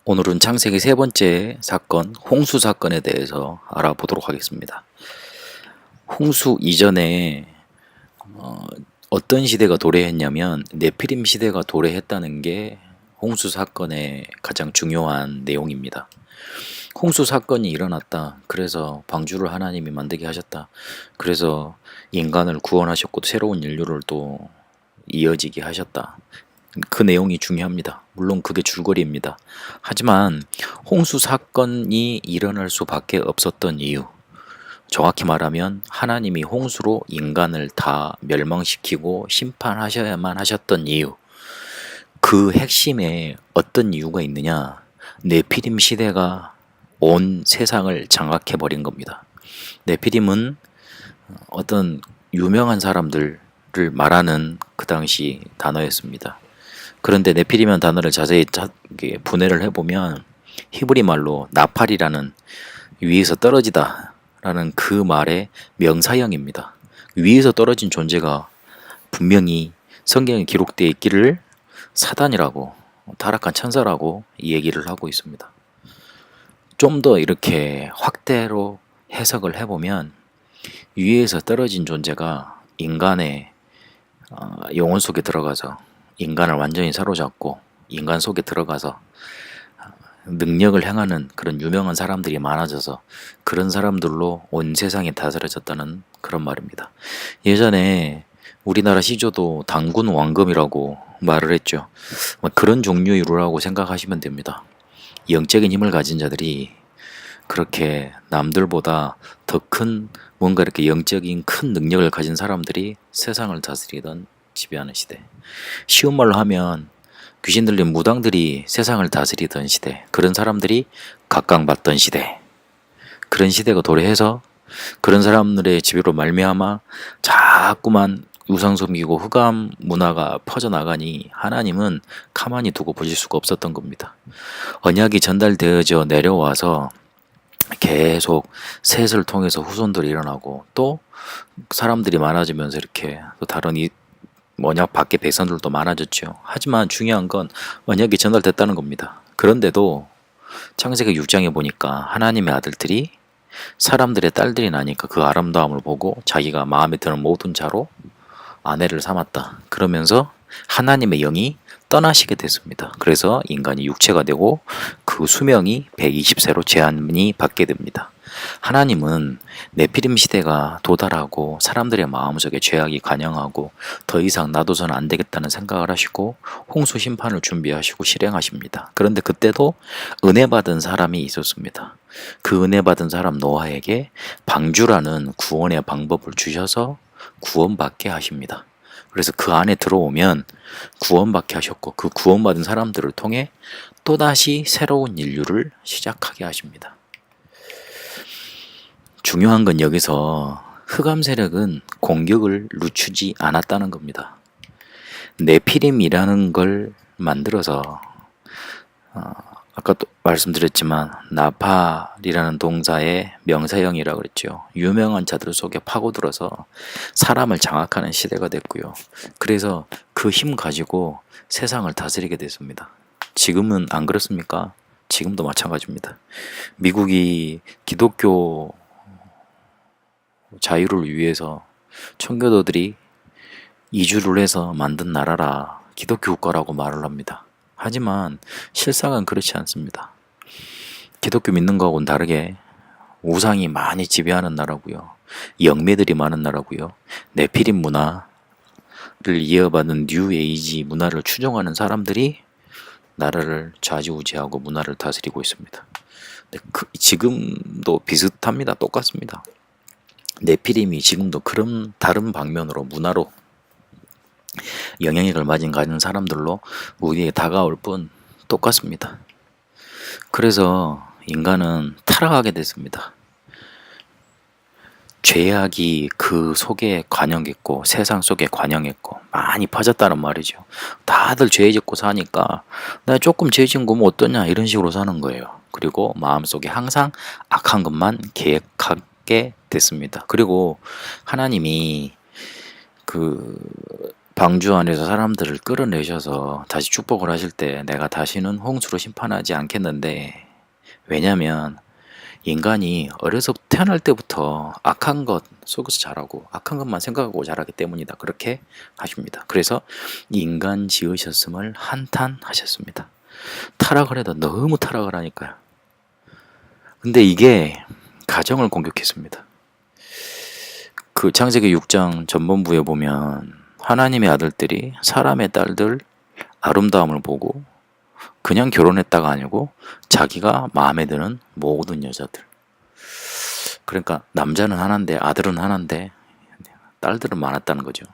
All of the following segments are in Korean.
오늘은 창세기 세 번째 사건, 홍수 사건에 대해서 알아보도록 하겠습니다. 홍수 이전에 어떤 시대가 도래했냐면 네피림 시대가 도래했다는 게 홍수 사건의 가장 중요한 내용입니다. 홍수 사건이 일어났다. 그래서 방주를 하나님이 만들게 하셨다. 그래서 인간을 구원하셨고 새로운 인류를 또 이어지게 하셨다. 그 내용이 중요합니다. 물론 그게 줄거리입니다. 하지만 홍수 사건이 일어날 수밖에 없었던 이유, 정확히 말하면 하나님이 홍수로 인간을 다 멸망시키고 심판하셔야만 하셨던 이유, 그 핵심에 어떤 이유가 있느냐? 네피림 시대가 온 세상을 장악해 버린 겁니다. 네피림은 어떤 유명한 사람들을 말하는 그 당시 단어였습니다. 그런데 네피림이라는 단어를 자세히 분해를 해보면 히브리 말로 나팔이라는 위에서 떨어지다 라는 그 말의 명사형입니다. 위에서 떨어진 존재가 분명히 성경에 기록되어 있기를 사단이라고, 타락한 천사라고 이 얘기를 하고 있습니다. 좀 더 이렇게 확대로 해석을 해보면 위에서 떨어진 존재가 인간의 영혼 속에 들어가서 인간을 완전히 사로잡고 인간 속에 들어가서 능력을 행하는 그런 유명한 사람들이 많아져서 그런 사람들로 온 세상이 다스려졌다는 그런 말입니다. 예전에 우리나라 시조도 당군 왕금이라고 말을 했죠. 그런 종류의 류라고 생각하시면 됩니다. 영적인 힘을 가진 자들이 그렇게 남들보다 더 큰 뭔가 이렇게 영적인 큰 능력을 가진 사람들이 세상을 다스리던 지배하는 시대. 쉬운 말로 하면 귀신 들린 무당들이 세상을 다스리던 시대, 그런 사람들이 각광받던 시대, 그런 시대가 도래해서 그런 사람들의 지배로 말미암아 자꾸만 우상 섬기고 흑암 문화가 퍼져나가니 하나님은 가만히 두고 보실 수가 없었던 겁니다. 언약이 전달되어져 내려와서 계속 셋을 통해서 후손들이 일어나고 또 사람들이 많아지면서 이렇게 또 다른 언약 밖에 백성들도 많아졌죠. 하지만 중요한 건 언약이 전달됐다는 겁니다. 그런데도 창세기 6장에 보니까 하나님의 아들들이 사람들의 딸들이 나니까 그 아름다움을 보고 자기가 마음에 드는 모든 자로 아내를 삼았다. 그러면서 하나님의 영이 떠나시게 됐습니다. 그래서 인간이 육체가 되고 그 수명이 120세로 제한이 받게 됩니다. 하나님은 네피림 시대가 도달하고 사람들의 마음속에 죄악이 관영하고 더 이상 놔둬서는 안 되겠다는 생각을 하시고 홍수 심판을 준비하시고 실행하십니다. 그런데 그때도 은혜 받은 사람이 있었습니다. 그 은혜 받은 사람 노아에게 방주라는 구원의 방법을 주셔서 구원받게 하십니다. 그래서 그 안에 들어오면 구원받게 하셨고 그 구원받은 사람들을 통해 또다시 새로운 인류를 시작하게 하십니다. 중요한 건 여기서 흑암 세력은 공격을 늦추지 않았다는 겁니다. 네피림이라는 걸 만들어서 아까도 말씀드렸지만 나팔이라는 동사의 명사형이라고 그랬죠. 유명한 자들 속에 파고들어서 사람을 장악하는 시대가 됐고요. 그래서 그 힘 가지고 세상을 다스리게 됐습니다. 지금은 안 그렇습니까? 지금도 마찬가지입니다. 미국이 기독교 자유를 위해서 청교도들이 이주를 해서 만든 나라라 기독교 국가라고 말을 합니다. 하지만 실상은 그렇지 않습니다. 기독교 믿는 거하고는 다르게 우상이 많이 지배하는 나라고요. 영매들이 많은 나라고요. 네피림 문화를 이어받는 뉴 에이지 문화를 추종하는 사람들이 나라를 좌지우지하고 문화를 다스리고 있습니다. 지금도 비슷합니다. 똑같습니다. 네피림이 지금도 그런 다른 방면으로 문화로 영향력을 많이 가진 사람들로 우리에게 다가올 뿐 똑같습니다. 그래서 인간은 타락하게 됐습니다. 죄악이 그 속에 관영했고 세상 속에 관영했고 많이 퍼졌다는 말이죠. 다들 죄 짓고 사니까 나 조금 죄 지은 거면 어떠냐 이런 식으로 사는 거예요. 그리고 마음속에 항상 악한 것만 계획하게 됐습니다. 그리고 하나님이 그 방주 안에서 사람들을 끌어내셔서 다시 축복을 하실 때 내가 다시는 홍수로 심판하지 않겠는데, 왜냐면 인간이 어려서 태어날 때부터 악한 것 속에서 자라고 악한 것만 생각하고 자라기 때문이다. 그렇게 하십니다. 그래서 인간 지으셨음을 한탄하셨습니다. 타락을 해도 너무 타락을 하니까요. 근데 이게 가정을 공격했습니다. 그 창세기 6장 전반부에 보면 하나님의 아들들이 사람의 딸들 아름다움을 보고 그냥 결혼했다가 아니고 자기가 마음에 드는 모든 여자들, 그러니까 남자는 하나인데 아들은 하나인데 딸들은 많았다는 거죠.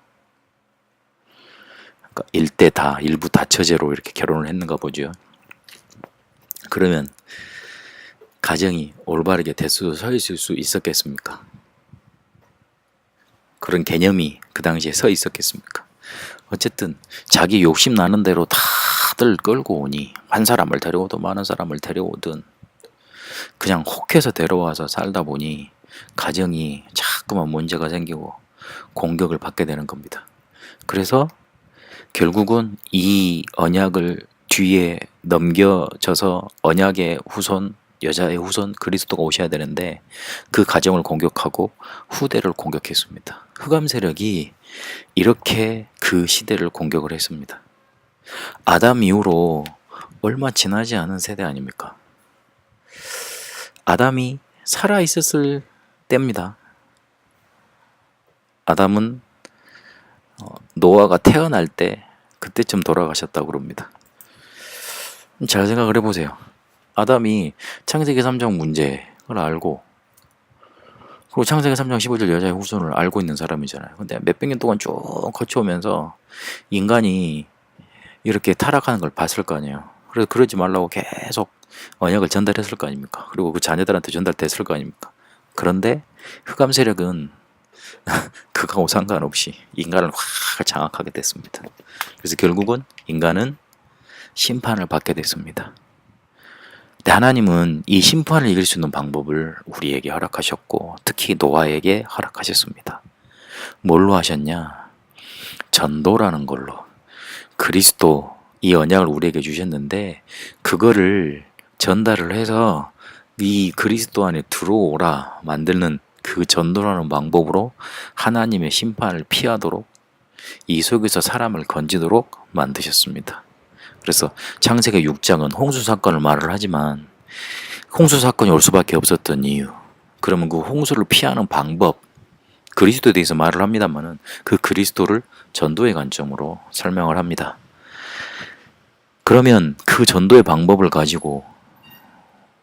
그러니까 일대 다 일부 다처제로 이렇게 결혼을 했는가 보죠. 그러면 가정이 올바르게 대수로 서 있을 수 있었겠습니까? 그런 개념이 그 당시에 서 있었겠습니까? 어쨌든 자기 욕심 나는 대로 다들 끌고 오니, 한 사람을 데려오든 많은 사람을 데려오든 그냥 혹해서 데려와서 살다 보니 가정이 자꾸만 문제가 생기고 공격을 받게 되는 겁니다. 그래서 결국은 이 언약을 뒤에 넘겨져서 언약의 후손, 여자의 후손 그리스도가 오셔야 되는데 그 가정을 공격하고 후대를 공격했습니다. 흑암 세력이 이렇게 그 시대를 공격을 했습니다. 아담 이후로 얼마 지나지 않은 세대 아닙니까? 아담이 살아 있었을 때입니다. 아담은 노아가 태어날 때 그때쯤 돌아가셨다고 그럽니다. 잘 생각을 해보세요. 아담이 창세기 3장 문제를 알고, 그리고 창세기 3장 15절 여자의 후손을 알고 있는 사람이잖아요. 근데 몇백 년 동안 쭉 거쳐오면서 인간이 이렇게 타락하는 걸 봤을 거 아니에요. 그래서 그러지 말라고 계속 언약을 전달했을 거 아닙니까? 그리고 그 자녀들한테 전달됐을 거 아닙니까? 그런데 흑암 세력은 그거하고 상관없이 인간을 확 장악하게 됐습니다. 그래서 결국은 인간은 심판을 받게 됐습니다. 근데 하나님은 이 심판을 이길 수 있는 방법을 우리에게 허락하셨고, 특히 노아에게 허락하셨습니다. 뭘로 하셨냐? 전도라는 걸로. 그리스도, 이 언약을 우리에게 주셨는데 그거를 전달을 해서 네 그리스도 안에 들어오라 만드는 그 전도라는 방법으로 하나님의 심판을 피하도록, 이 속에서 사람을 건지도록 만드셨습니다. 그래서 창세기 6장은 홍수 사건을 말을 하지만 홍수 사건이 올 수밖에 없었던 이유, 그러면 그 홍수를 피하는 방법, 그리스도에 대해서 말을 합니다만은 그 그리스도를 전도의 관점으로 설명을 합니다. 그러면 그 전도의 방법을 가지고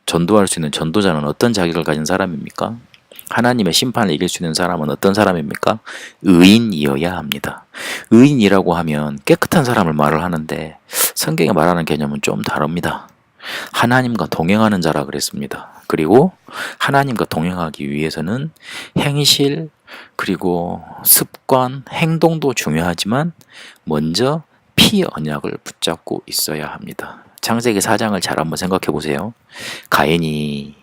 전도할 수 있는 전도자는 어떤 자격을 가진 사람입니까? 하나님의 심판을 이길 수 있는 사람은 어떤 사람입니까? 의인이어야 합니다. 의인이라고 하면 깨끗한 사람을 말을 하는데 성경에 말하는 개념은 좀 다릅니다. 하나님과 동행하는 자라 그랬습니다. 그리고 하나님과 동행하기 위해서는 행실, 그리고 습관, 행동도 중요하지만 먼저 피 언약을 붙잡고 있어야 합니다. 창세기 4장을 잘 한번 생각해 보세요. 가인이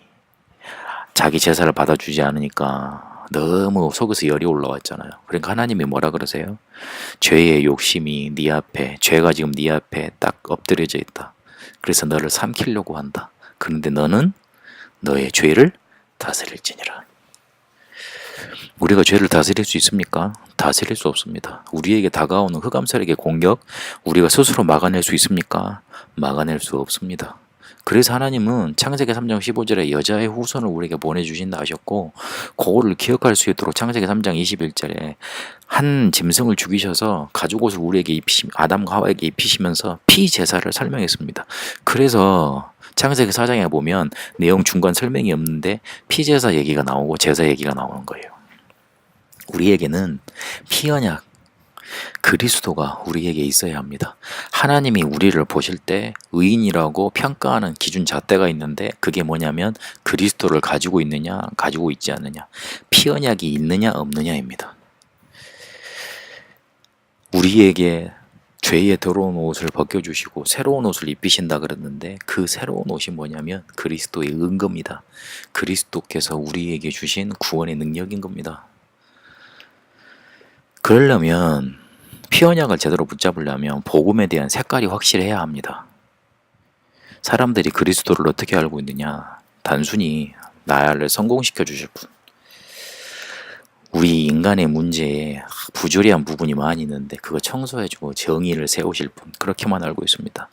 자기 제사를 받아주지 않으니까 너무 속에서 열이 올라왔잖아요. 그러니까 하나님이 뭐라 그러세요? 죄의 욕심이 네 앞에, 죄가 지금 네 앞에 딱 엎드려져 있다. 그래서 너를 삼키려고 한다. 그런데 너는 너의 죄를 다스릴지니라. 우리가 죄를 다스릴 수 있습니까? 다스릴 수 없습니다. 우리에게 다가오는 흑암 세력의 공격, 우리가 스스로 막아낼 수 있습니까? 막아낼 수 없습니다. 그래서 하나님은 창세기 3장 15절에 여자의 후손을 우리에게 보내주신다 하셨고, 그거를 기억할 수 있도록 창세기 3장 21절에 한 짐승을 죽이셔서 가죽옷을 우리에게 아담과 하와에게 입히시면서 피 제사를 설명했습니다. 그래서 창세기 4장에 보면 내용 중간 설명이 없는데 피 제사 얘기가 나오고 제사 얘기가 나오는 거예요. 우리에게는 피 언약, 그리스도가 우리에게 있어야 합니다. 하나님이 우리를 보실 때 의인이라고 평가하는 기준 잣대가 있는데 그게 뭐냐면 그리스도를 가지고 있느냐 가지고 있지 않느냐, 피 언약이 있느냐 없느냐입니다. 우리에게 죄에 더러운 옷을 벗겨주시고 새로운 옷을 입히신다 그랬는데 그 새로운 옷이 뭐냐면 그리스도의 은겁니다. 그리스도께서 우리에게 주신 구원의 능력인 겁니다. 그러려면 피 언약을 제대로 붙잡으려면 복음에 대한 색깔이 확실해야 합니다. 사람들이 그리스도를 어떻게 알고 있느냐? 단순히 나를 성공시켜 주실 분. 우리 인간의 문제에 부조리한 부분이 많이 있는데 그거 청소해주고 정의를 세우실 분. 그렇게만 알고 있습니다.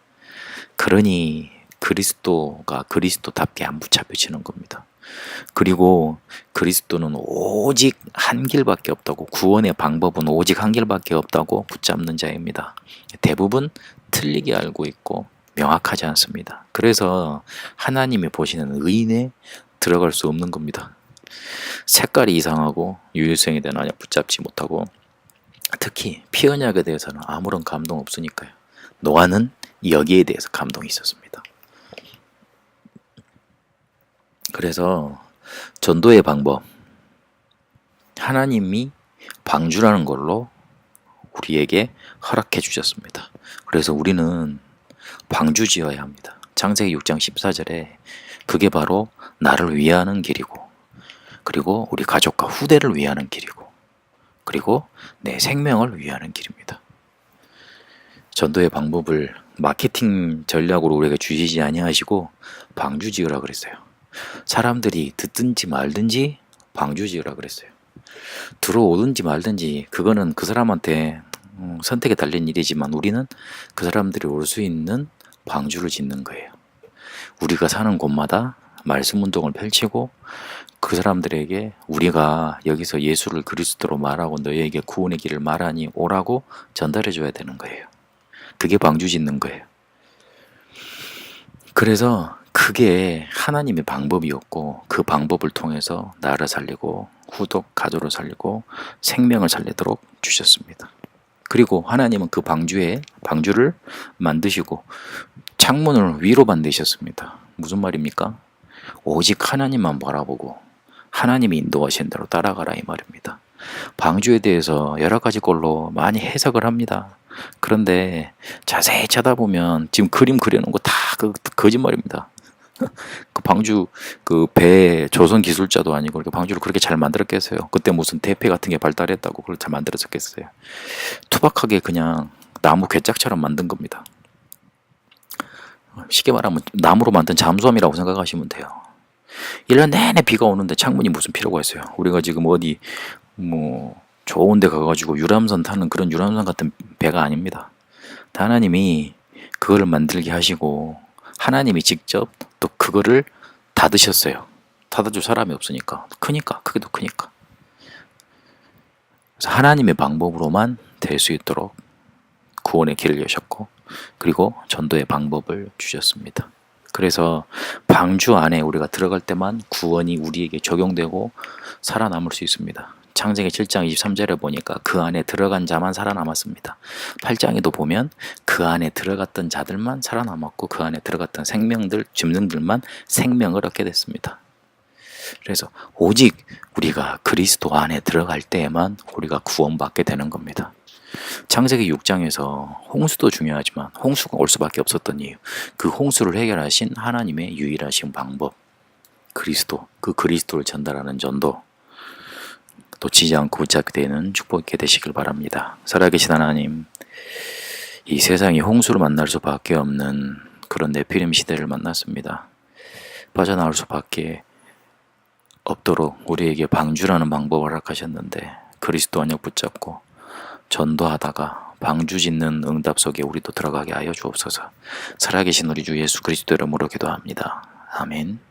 그러니 그리스도가 그리스도답게 안 붙잡혀지는 겁니다. 그리고 그리스도는 오직 한 길밖에 없다고, 구원의 방법은 오직 한 길밖에 없다고 붙잡는 자입니다. 대부분 틀리게 알고 있고 명확하지 않습니다. 그래서 하나님이 보시는 의인에 들어갈 수 없는 겁니다. 색깔이 이상하고 유일성에 대한 언약 붙잡지 못하고, 특히 피 언약에 대해서는 아무런 감동 없으니까요. 노아는 여기에 대해서 감동이 있었습니다. 그래서 전도의 방법, 하나님이 방주라는 걸로 우리에게 허락해 주셨습니다. 그래서 우리는 방주 지어야 합니다. 창세기 6장 14절에 그게 바로 나를 위하는 길이고, 그리고 우리 가족과 후대를 위하는 길이고, 그리고 내 생명을 위하는 길입니다. 전도의 방법을 마케팅 전략으로 우리에게 주시지 아니하시고 방주 지으라 그랬어요. 사람들이 듣든지 말든지 방주 지으라 그랬어요. 들어오든지 말든지 그거는 그 사람한테 선택에 달린 일이지만, 우리는 그 사람들이 올 수 있는 방주를 짓는 거예요. 우리가 사는 곳마다 말씀 운동을 펼치고 그 사람들에게 우리가 여기서 예수를 그리스도로 말하고 너희에게 구원의 길을 말하니 오라고 전달해 줘야 되는 거예요. 그게 방주 짓는 거예요. 그래서 그게 하나님의 방법이었고, 그 방법을 통해서 나를 살리고 후독 가족을 살리고 생명을 살리도록 주셨습니다. 그리고 하나님은 그 방주를 만드시고 창문을 위로 만드셨습니다. 무슨 말입니까? 오직 하나님만 바라보고 하나님이 인도하신 대로 따라가라, 이 말입니다. 방주에 대해서 여러 가지 걸로 많이 해석을 합니다. 그런데 자세히 쳐다보면 지금 그림 그려놓은 거 다 거짓말입니다. 그 방주, 그 배 조선 기술자도 아니고 그렇게 방주를 그렇게 잘 만들었겠어요? 그때 무슨 대패 같은 게 발달했다고 그걸 잘 만들었겠어요? 투박하게 그냥 나무 괴짝처럼 만든 겁니다. 쉽게 말하면 나무로 만든 잠수함이라고 생각하시면 돼요. 1년 내내 비가 오는데 창문이 무슨 필요가 있어요? 우리가 지금 어디 좋은 데 가가지고 유람선 타는 그런 유람선 같은 배가 아닙니다. 하나님이 그거를 만들게 하시고 하나님이 직접 또 그거를 닫으셨어요. 닫아줄 사람이 없으니까. 크기도 크니까. 그래서 하나님의 방법으로만 될 수 있도록 구원의 길을 여셨고, 그리고 전도의 방법을 주셨습니다. 그래서 방주 안에 우리가 들어갈 때만 구원이 우리에게 적용되고 살아남을 수 있습니다. 창세기 7장 23절에 보니까 그 안에 들어간 자만 살아남았습니다. 8장에도 보면 그 안에 들어갔던 자들만 살아남았고 그 안에 들어갔던 짐승들만 생명을 얻게 됐습니다. 그래서 오직 우리가 그리스도 안에 들어갈 때에만 우리가 구원받게 되는 겁니다. 창세기 6장에서 홍수도 중요하지만 홍수가 올 수밖에 없었던 이유, 그 홍수를 해결하신 하나님의 유일하신 방법, 그리스도, 그 그리스도를 전달하는 전도, 놓치지 않고 붙잡게 되는 축복이 되시길 바랍니다. 살아계신 하나님, 이 세상이 홍수를 만날 수밖에 없는 그런 네피림 시대를 만났습니다. 빠져나올 수밖에 없도록 우리에게 방주라는 방법을 허락하셨는데, 그리스도 언약 붙잡고 전도하다가 방주 짓는 응답 속에 우리도 들어가게 하여 주옵소서. 살아계신 우리 주 예수 그리스도 이름으로 기도합니다. 아멘.